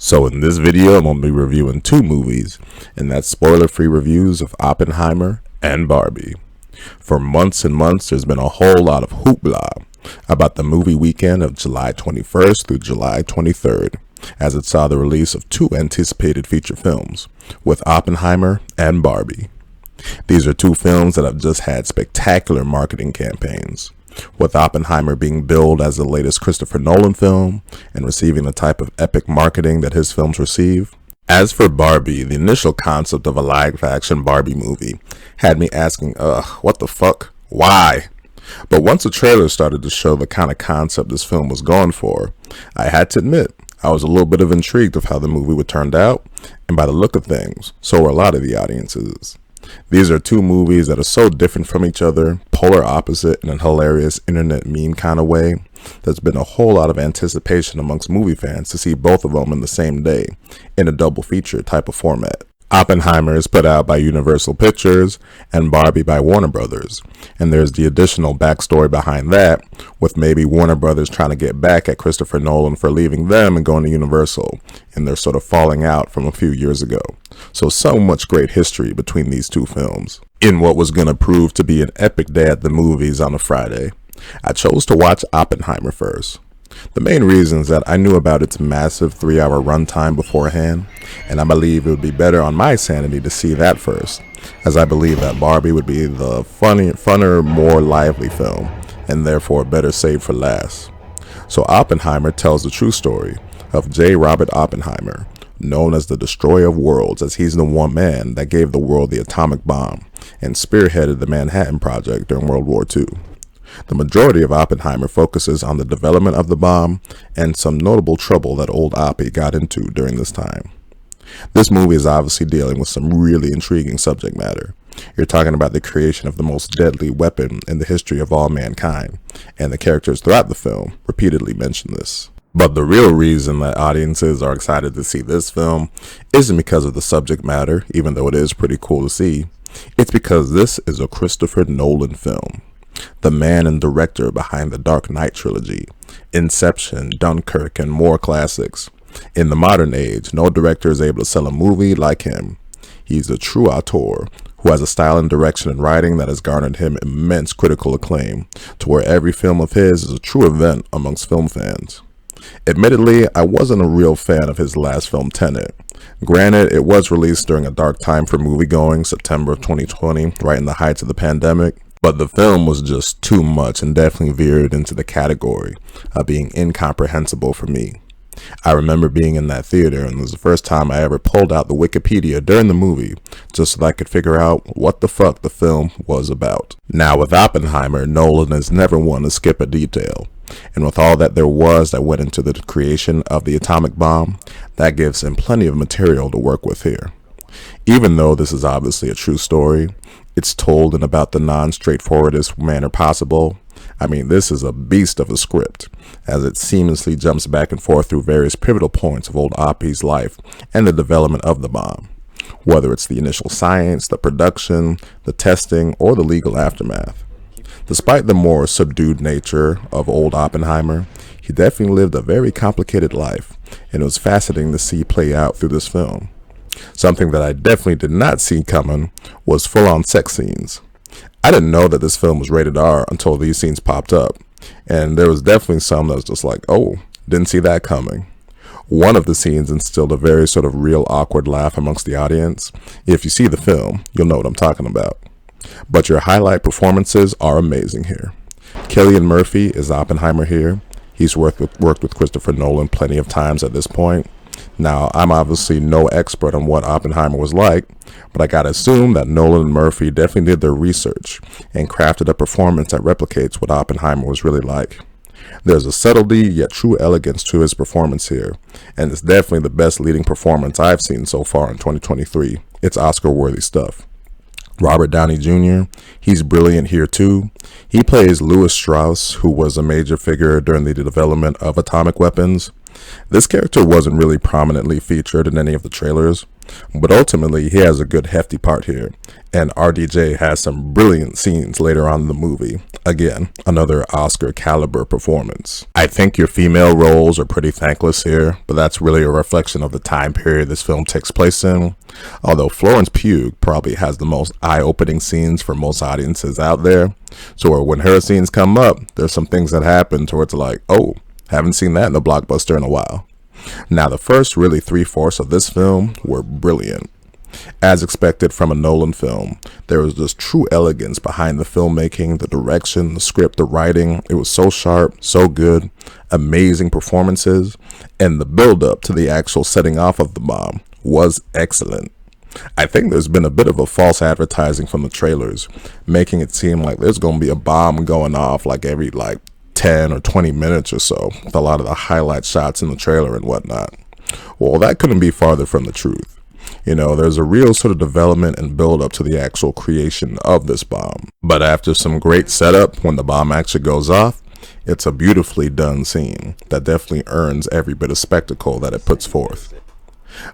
So in this video, I'm going to be reviewing two movies, and that's spoiler-free reviews of Oppenheimer and Barbie. For months and months, there's been a whole lot of hoopla about the movie weekend of July 21st through July 23rd, as it saw the release of two anticipated feature films, with Oppenheimer and Barbie. These are two films that have just had spectacular marketing campaigns, with Oppenheimer being billed as the latest Christopher Nolan film and receiving the type of epic marketing that his films receive. As for Barbie, the initial concept of a live-action Barbie movie had me asking, what the fuck? Why? But once the trailer started to show the kind of concept this film was going for, I had to admit, I was a little bit of intrigued of how the movie would turn out, and by the look of things, so were a lot of the audiences. These are two movies that are so different from each other, polar opposite in a hilarious internet meme kind of way. There's been a whole lot of anticipation amongst movie fans to see both of them in the same day, in a double feature type of format. Oppenheimer is put out by Universal Pictures and Barbie by Warner Brothers, and there's the additional backstory behind that, with maybe Warner Brothers trying to get back at Christopher Nolan for leaving them and going to Universal, and they're sort of falling out from a few years ago. So much great history between these two films. In what was going to prove to be an epic day at the movies on a Friday, I chose to watch Oppenheimer first. The main reason is that I knew about its massive 3-hour runtime beforehand, and I believe it would be better on my sanity to see that first, as I believe that Barbie would be the funner, more lively film, and therefore better saved for last. So Oppenheimer tells the true story of J. Robert Oppenheimer, known as the Destroyer of Worlds, as he's the one man that gave the world the atomic bomb and spearheaded the Manhattan Project during World War II. The majority of Oppenheimer focuses on the development of the bomb and some notable trouble that old Oppie got into during this time. This movie is obviously dealing with some really intriguing subject matter. You're talking about the creation of the most deadly weapon in the history of all mankind, and the characters throughout the film repeatedly mention this. But the real reason that audiences are excited to see this film isn't because of the subject matter, even though it is pretty cool to see. It's because this is a Christopher Nolan film. The man and director behind the Dark Knight trilogy, Inception, Dunkirk, and more classics. In the modern age, no director is able to sell a movie like him. He's a true auteur who has a style and direction in writing that has garnered him immense critical acclaim, to where every film of his is a true event amongst film fans. Admittedly, I wasn't a real fan of his last film, Tenet. Granted, it was released during a dark time for moviegoing, September of 2020, right in the heights of the pandemic. But the film was just too much and definitely veered into the category of being incomprehensible for me. I remember being in that theater, and it was the first time I ever pulled out the Wikipedia during the movie just so that I could figure out what the fuck the film was about. Now with Oppenheimer, Nolan has never one to skip a detail, and with all that there was that went into the creation of the atomic bomb, that gives him plenty of material to work with here. Even though this is obviously a true story, it's told in about the non-straightforwardest manner possible. I mean, this is a beast of a script, as it seamlessly jumps back and forth through various pivotal points of old Oppie's life and the development of the bomb, whether it's the initial science, the production, the testing, or the legal aftermath. Despite the more subdued nature of old Oppenheimer, he definitely lived a very complicated life, and it was fascinating to see play out through this film. Something that I definitely did not see coming was full-on sex scenes. I didn't know that this film was rated R until these scenes popped up, and there was definitely some that was just like, oh, didn't see that coming. One of the scenes instilled a very sort of real awkward laugh amongst the audience. If you see the film, you'll know what I'm talking about. But your highlight performances are amazing here. Cillian Murphy is Oppenheimer here. He's worked with Christopher Nolan plenty of times at this point. Now, I'm obviously no expert on what Oppenheimer was like, but I gotta assume that Nolan and Murphy definitely did their research and crafted a performance that replicates what Oppenheimer was really like. There's a subtlety yet true elegance to his performance here, and it's definitely the best leading performance I've seen so far in 2023. It's Oscar-worthy stuff. Robert Downey Jr., he's brilliant here too. He plays Louis Strauss, who was a major figure during the development of atomic weapons. This character wasn't really prominently featured in any of the trailers, But ultimately, he has a good hefty part here, and RDJ has some brilliant scenes later on in the movie. Again, another Oscar caliber performance. I think your female roles are pretty thankless here, but that's really a reflection of the time period this film takes place in. Although Florence Pugh probably has the most eye-opening scenes for most audiences out there, so when her scenes come up, there's some things that happen to where it's like, oh, haven't seen that in a blockbuster in a while. Now, the first really 3/4 of this film were brilliant. As expected from a Nolan film, there was this true elegance behind the filmmaking, the direction, the script, the writing. It was so sharp, so good, amazing performances, and the build-up to the actual setting off of the bomb was excellent. I think there's been a bit of a false advertising from the trailers, making it seem like there's going to be a bomb going off like every 10 or 20 minutes or so, with a lot of the highlight shots in the trailer and whatnot. Well, that couldn't be farther from the truth. There's a real sort of development and build up to the actual creation of this bomb. But after some great setup, when the bomb actually goes off, it's a beautifully done scene that definitely earns every bit of spectacle that it puts forth.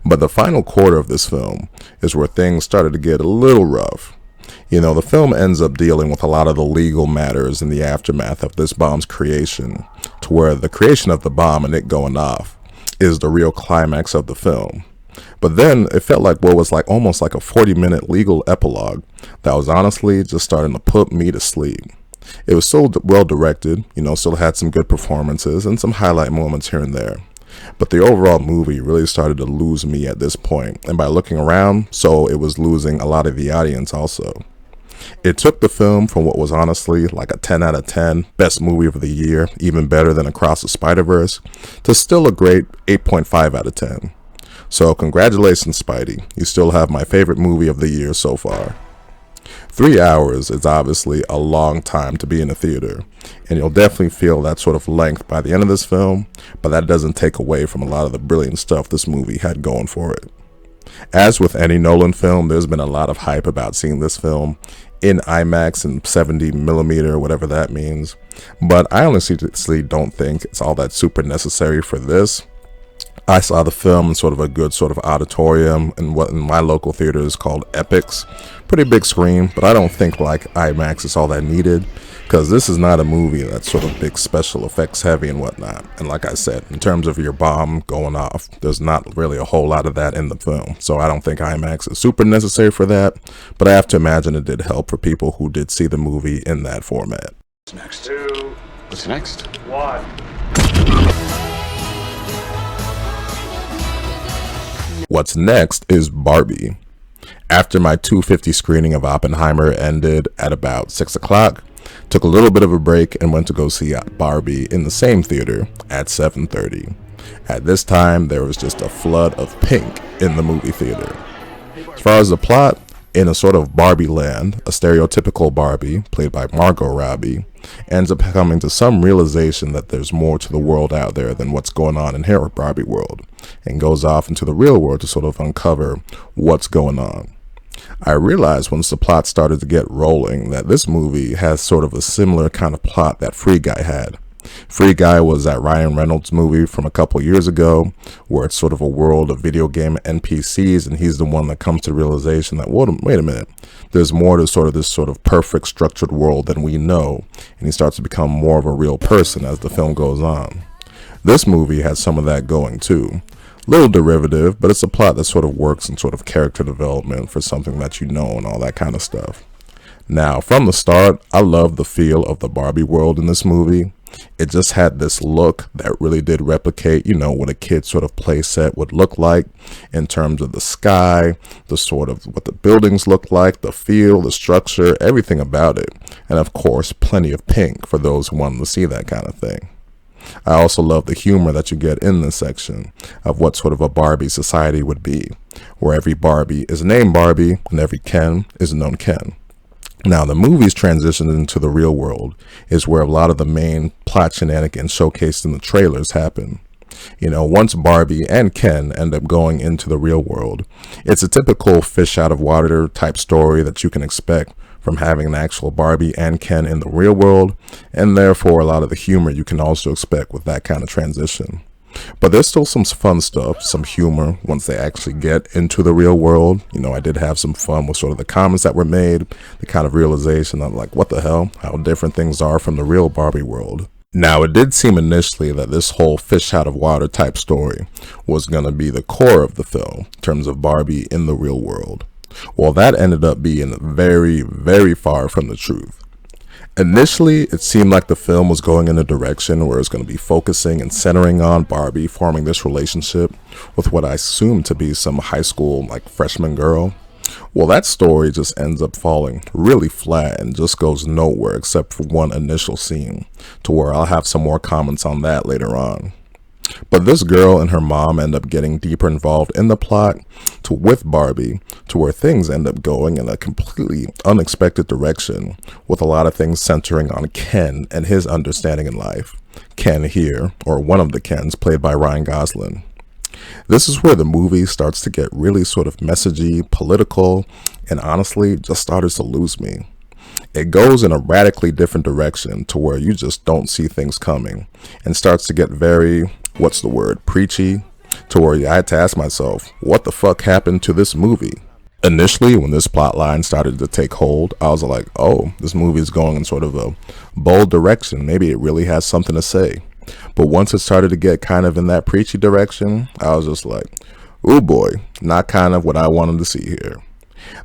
But the final quarter of this film is where things started to get a little rough. The film ends up dealing with a lot of the legal matters in the aftermath of this bomb's creation, to where the creation of the bomb and it going off is the real climax of the film. But then it felt like what was almost like a 40-minute legal epilogue that was honestly just starting to put me to sleep. It was so well directed, still had some good performances and some highlight moments here and there. But the overall movie really started to lose me at this point, and by looking around, so it was losing a lot of the audience also. It took the film from what was honestly like a 10 out of 10, best movie of the year, even better than Across the Spider-Verse, to still a great 8.5 out of 10. So congratulations, Spidey. You still have my favorite movie of the year so far. 3 hours is obviously a long time to be in a theater, and you'll definitely feel that sort of length by the end of this film, but that doesn't take away from a lot of the brilliant stuff this movie had going for it. As with any Nolan film, there's been a lot of hype about seeing this film in IMAX and 70mm, whatever that means, but I honestly don't think it's all that super necessary for this. I saw the film in sort of a good sort of auditorium in what in my local theater is called Epix. Pretty big screen, but I don't think IMAX is all that needed, because this is not a movie that's sort of big special effects heavy and whatnot. And like I said, in terms of your bomb going off, there's not really a whole lot of that in the film. So I don't think IMAX is super necessary for that, but I have to imagine it did help for people who did see the movie in that format. What's next? 2. What's next? 1. What's next is Barbie. After my 2:50 screening of Oppenheimer ended at about 6 o'clock, took a little bit of a break and went to go see Barbie in the same theater at 7:30. At this time, there was just a flood of pink in the movie theater. As far as the plot, in a sort of Barbie land, a stereotypical Barbie, played by Margot Robbie, ends up coming to some realization that there's more to the world out there than what's going on in her Barbie world, and goes off into the real world to sort of uncover what's going on. I realized once the plot started to get rolling that this movie has sort of a similar kind of plot that Free Guy had. Free Guy was that Ryan Reynolds movie from a couple years ago, where it's sort of a world of video game NPCs, and he's the one that comes to the realization that, wait a minute, there's more to sort of this sort of perfect structured world than we know, and he starts to become more of a real person as the film goes on. This movie has some of that going too. Little derivative, but it's a plot that sort of works in sort of character development for something that you know and all that kind of stuff. Now, from the start, I love the feel of the Barbie world in this movie. It just had this look that really did replicate, what a kid's sort of play set would look like in terms of the sky, the sort of what the buildings look like, the feel, the structure, everything about it. And of course, plenty of pink for those who wanted to see that kind of thing. I also love the humor that you get in this section of what sort of a Barbie society would be, where every Barbie is named Barbie and every Ken is known Ken. Now, the movie's transition into the real world is where a lot of the main plot shenanigans showcased in the trailers happen. Once Barbie and Ken end up going into the real world, it's a typical fish out of water type story that you can expect from having an actual Barbie and Ken in the real world, and therefore a lot of the humor you can also expect with that kind of transition. But there's still some fun stuff, some humor once they actually get into the real world. I did have some fun with sort of the comments that were made, the kind of realization of like, what the hell, how different things are from the real Barbie world. Now, it did seem initially that this whole fish out of water type story was going to be the core of the film in terms of Barbie in the real world. Well, that ended up being very, very far from the truth. Initially, it seemed like the film was going in a direction where it's going to be focusing and centering on Barbie forming this relationship with what I assumed to be some high school, like freshman girl. Well, that story just ends up falling really flat and just goes nowhere except for one initial scene, to where I'll have some more comments on that later on. But this girl and her mom end up getting deeper involved in the plot with Barbie, to where things end up going in a completely unexpected direction, with a lot of things centering on Ken and his understanding in life. Ken here, or one of the Kens, played by Ryan Gosling. This is where the movie starts to get really sort of messagey, political, and honestly just started to lose me. It goes in a radically different direction to where you just don't see things coming, and starts to get very, preachy, to where I had to ask myself, what the fuck happened to this movie? Initially, when this plot line started to take hold, I was like, oh, this movie is going in sort of a bold direction. Maybe it really has something to say. But once it started to get kind of in that preachy direction, I was just like, ooh boy, not kind of what I wanted to see here.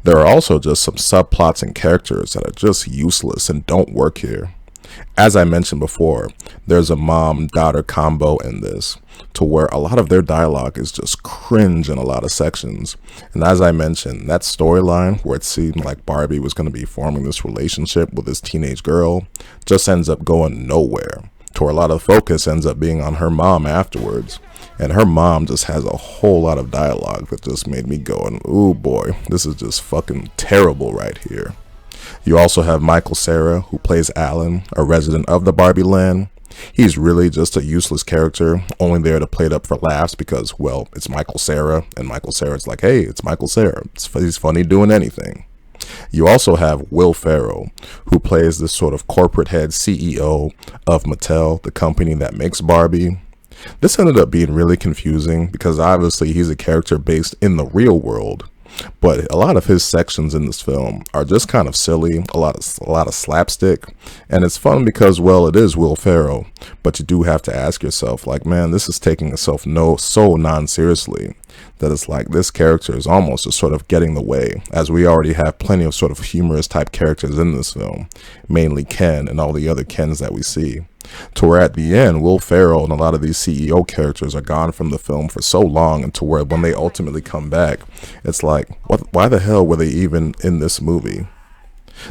There are also just some subplots and characters that are just useless and don't work here. As I mentioned before, there's a mom-daughter combo in this, to where a lot of their dialogue is just cringe in a lot of sections. And as I mentioned, that storyline where it seemed like Barbie was going to be forming this relationship with this teenage girl just ends up going nowhere, to where a lot of focus ends up being on her mom afterwards. And her mom just has a whole lot of dialogue that just made me go, and ooh boy, this is just fucking terrible right here. You also have Michael Cera, who plays Alan, a resident of the Barbie land. He's really just a useless character, only there to play it up for laughs because, well, it's Michael Cera, and Michael Cera's like, hey, it's Michael Cera. He's funny doing anything. You also have Will Ferrell, who plays this sort of corporate head CEO of Mattel, the company that makes Barbie. This ended up being really confusing because obviously he's a character based in the real world, but a lot of his sections in this film are just kind of silly, a lot of slapstick, and it's fun because, well, it is Will Ferrell, but you do have to ask yourself, like, man, this is taking itself so non-seriously that it's like this character is almost just sort of getting the way, as we already have plenty of sort of humorous type characters in this film, mainly Ken and all the other Kens that we see. To where at the end, Will Ferrell and a lot of these CEO characters are gone from the film for so long, and to where when they ultimately come back, it's like, why the hell were they even in this movie?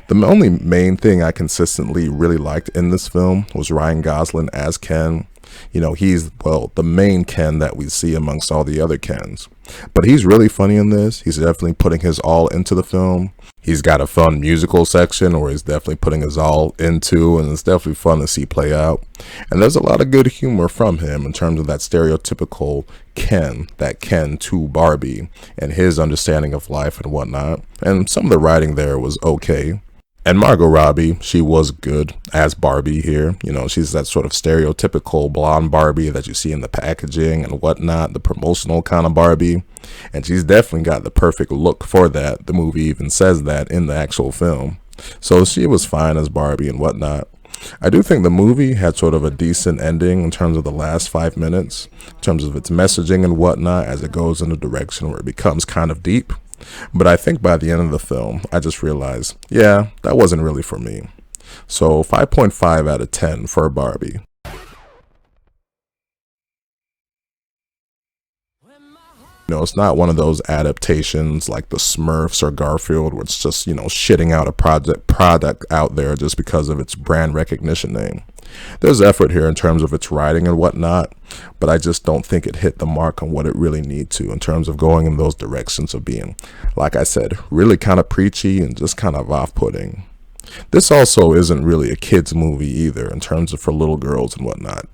The only main thing I consistently really liked in this film was Ryan Gosling as Ken. He's, well, the main Ken that we see amongst all the other Kens. But he's really funny in this. He's definitely putting his all into the film. He's got a fun musical section where he's definitely putting his all into, and it's definitely fun to see play out. And there's a lot of good humor from him in terms of that stereotypical Ken, that Ken to Barbie, and his understanding of life and whatnot. And some of the writing there was okay. And Margot Robbie, she was good as Barbie here. She's that sort of stereotypical blonde Barbie that you see in the packaging and whatnot, the promotional kind of Barbie. And she's definitely got the perfect look for that. The movie even says that in the actual film. So she was fine as Barbie and whatnot. I do think the movie had sort of a decent ending in terms of the last 5 minutes, in terms of its messaging and whatnot, as it goes in a direction where it becomes kind of deep. But I think by the end of the film, I just realized, yeah, that wasn't really for me. So 5.5 out of 10 for Barbie. It's not one of those adaptations like the Smurfs or Garfield where it's just, shitting out a product out there just because of its brand recognition name. There's effort here in terms of its writing and whatnot, but I just don't think it hit the mark on what it really needs to in terms of going in those directions of being, like I said, really kind of preachy and just kind of off-putting. This also isn't really a kid's movie either in terms of for little girls and whatnot.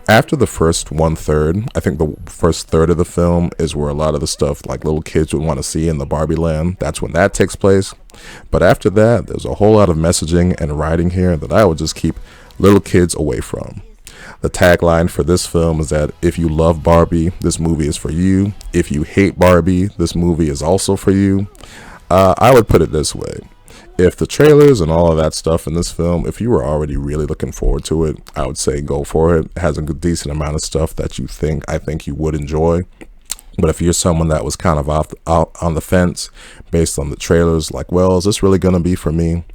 After the first 1/3, I think the first third of the film is where a lot of the stuff like little kids would want to see in the Barbie land. That's when that takes place. But after that, there's a whole lot of messaging and writing here that I would just keep little kids away from. The tagline for this film is that if you love Barbie, this movie is for you. If you hate Barbie, this movie is also for you. I would put it this way. If the trailers and all of that stuff in this film, if you were already really looking forward to it, I would say go for it. It has a decent amount of stuff that I think you would enjoy. But if you're someone that was kind of out on the fence based on the trailers, like, well, is this really going to be for me?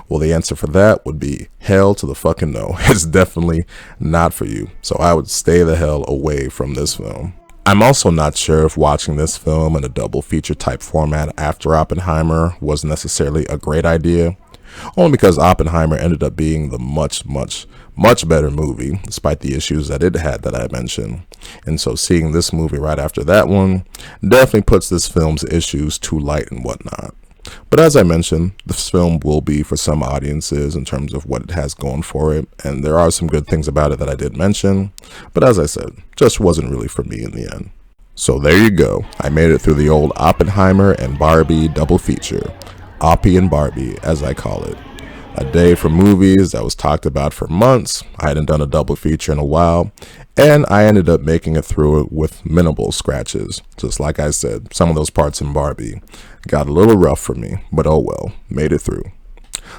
Well, the answer for that would be hell to the fucking no. It's definitely not for you. So I would stay the hell away from this film. I'm also not sure if watching this film in a double feature type format after Oppenheimer was necessarily a great idea, only because Oppenheimer ended up being the much better movie, despite the issues that it had that I mentioned. And so seeing this movie right after that one definitely puts this film's issues to light and whatnot. But as I mentioned, this film will be for some audiences in terms of what it has going for it, and there are some good things about it that I did mention, but as I said, just wasn't really for me in the end. So there you go, I made it through the old Oppenheimer and Barbie double feature, Oppie and Barbie as I call it. A day for movies that was talked about for months. I hadn't done a double feature in a while, and I ended up making it through it with minimal scratches. Just like I said, some of those parts in Barbie got a little rough for me, but oh well, made it through.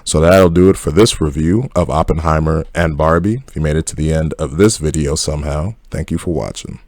So that'll do it for this review of Oppenheimer and Barbie. If you made it to the end of this video somehow, thank you for watching.